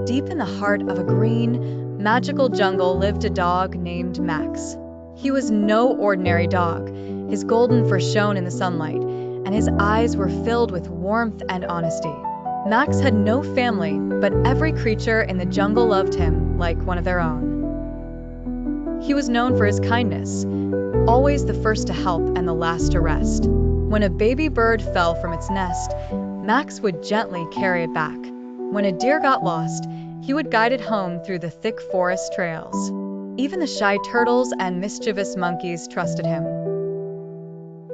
Deep in the heart of a green, magical jungle lived a dog named Max. He was no ordinary dog. His golden fur shone in the sunlight, and his eyes were filled with warmth and honesty. Max had no family, but every creature in the jungle loved him like one of their own. He was known for his kindness, always the first to help and the last to rest. When a baby bird fell from its nest, Max would gently carry it back. When a deer got lost, he would guide it home through the thick forest trails. Even the shy turtles and mischievous monkeys trusted him.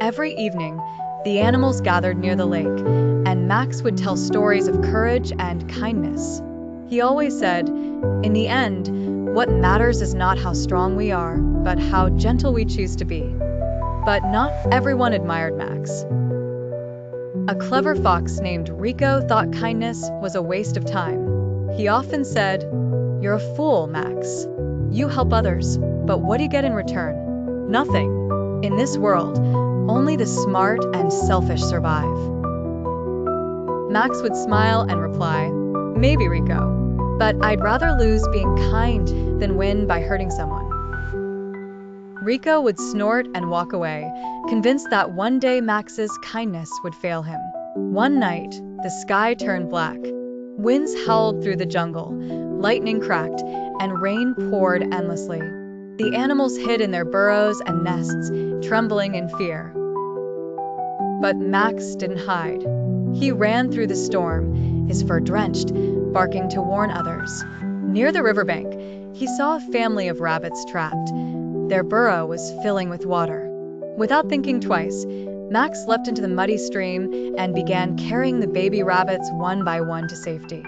Every evening, the animals gathered near the lake, and Max would tell stories of courage and kindness. He always said, "In the end, what matters is not how strong we are, but how gentle we choose to be." But not everyone admired Max. A clever fox named Rico thought kindness was a waste of time. He often said, "You're a fool, Max. You help others, but what do you get in return? Nothing. In this world, only the smart and selfish survive." Max would smile and reply, "Maybe, Rico, but I'd rather lose being kind than win by hurting someone." Rico would snort and walk away, convinced that one day Max's kindness would fail him. One night, the sky turned black. Winds howled through the jungle, lightning cracked, and rain poured endlessly. The animals hid in their burrows and nests, trembling in fear. But Max didn't hide. He ran through the storm, his fur drenched, barking to warn others. Near the riverbank, he saw a family of rabbits trapped. Their burrow was filling with water. Without thinking twice, Max leapt into the muddy stream and began carrying the baby rabbits one by one to safety.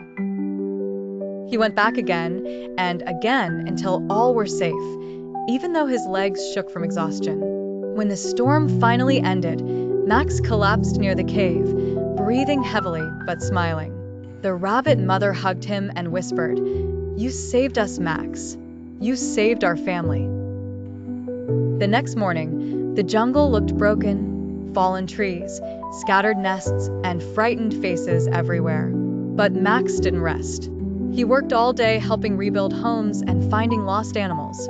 He went back again and again until all were safe, even though his legs shook from exhaustion. When the storm finally ended, Max collapsed near the cave, breathing heavily but smiling. The rabbit mother hugged him and whispered, "You saved us, Max. You saved our family." The next morning, the jungle looked broken, fallen trees, scattered nests, and frightened faces everywhere. But Max didn't rest. He worked all day helping rebuild homes and finding lost animals.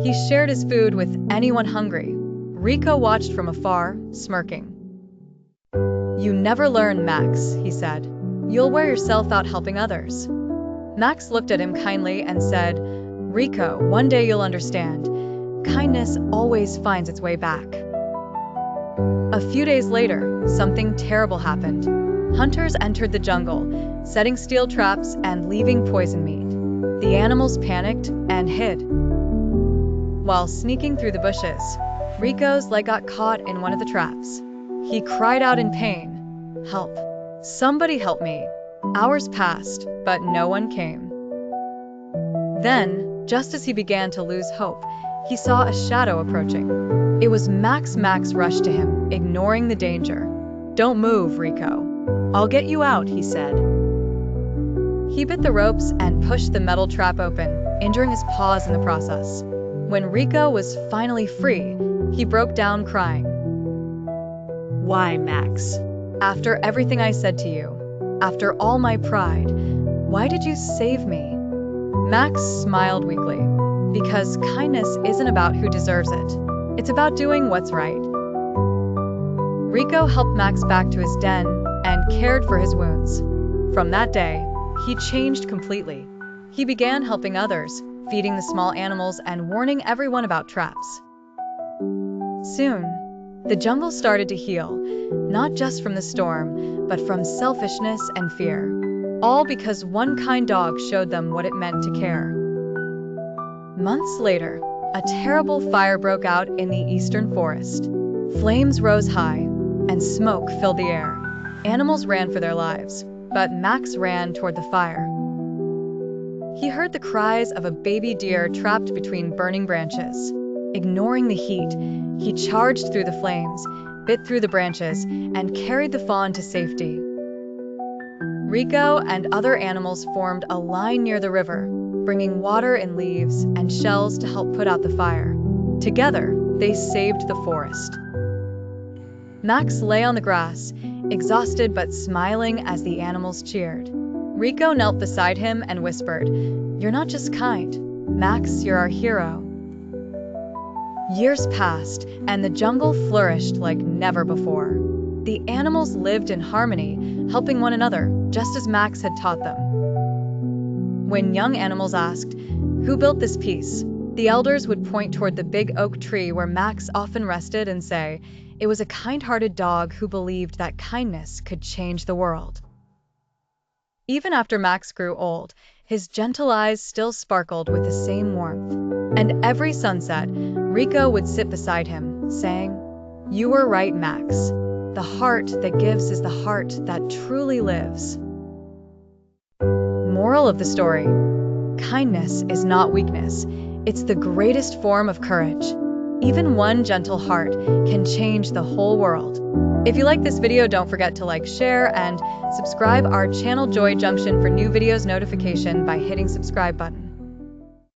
He shared his food with anyone hungry. Rico watched from afar, smirking. "You never learn, Max," he said. "You'll wear yourself out helping others." Max looked at him kindly and said, "Rico, one day you'll understand. Kindness always finds its way back." A few days later, something terrible happened. Hunters entered the jungle, setting steel traps and leaving poison meat. The animals panicked and hid. While sneaking through the bushes, Rico's leg got caught in one of the traps. He cried out in pain, "Help! Somebody help me!" Hours passed, but no one came. Then, just as he began to lose hope, he saw a shadow approaching. It was Max. Max rushed to him, ignoring the danger. "Don't move, Rico. I'll get you out," he said. He bit the ropes and pushed the metal trap open, injuring his paws in the process. When Rico was finally free, he broke down crying. "Why, Max? After everything I said to you, after all my pride, why did you save me?" Max smiled weakly. Because kindness isn't about who deserves it. It's about doing what's right. Rico helped Max back to his den and cared for his wounds. From that day, he changed completely. He began helping others, feeding the small animals and warning everyone about traps. Soon, the jungle started to heal, not just from the storm, but from selfishness and fear. All because one kind dog showed them what it meant to care. Months later, a terrible fire broke out in the eastern forest. Flames rose high, and smoke filled the air. Animals ran for their lives, but Max ran toward the fire. He heard the cries of a baby deer trapped between burning branches. Ignoring the heat, he charged through the flames, bit through the branches, and carried the fawn to safety. Rico and other animals formed a line near the river, bringing water and leaves and shells to help put out the fire. Together, they saved the forest. Max lay on the grass, exhausted but smiling as the animals cheered. Rico knelt beside him and whispered, "You're not just kind. Max, you're our hero." Years passed, and the jungle flourished like never before. The animals lived in harmony, helping one another, just as Max had taught them. When young animals asked, "Who built this piece?" the elders would point toward the big oak tree where Max often rested and say, "It was a kind-hearted dog who believed that kindness could change the world." Even after Max grew old, his gentle eyes still sparkled with the same warmth. And every sunset, Rico would sit beside him, saying, "You were right, Max. The heart that gives is the heart that truly lives." Moral of the story: kindness is not weakness. It's the greatest form of courage. Even one gentle heart can change the whole world. If you like this video, don't forget to like, share, and subscribe our channel Joy Junction for new videos notification by hitting subscribe button.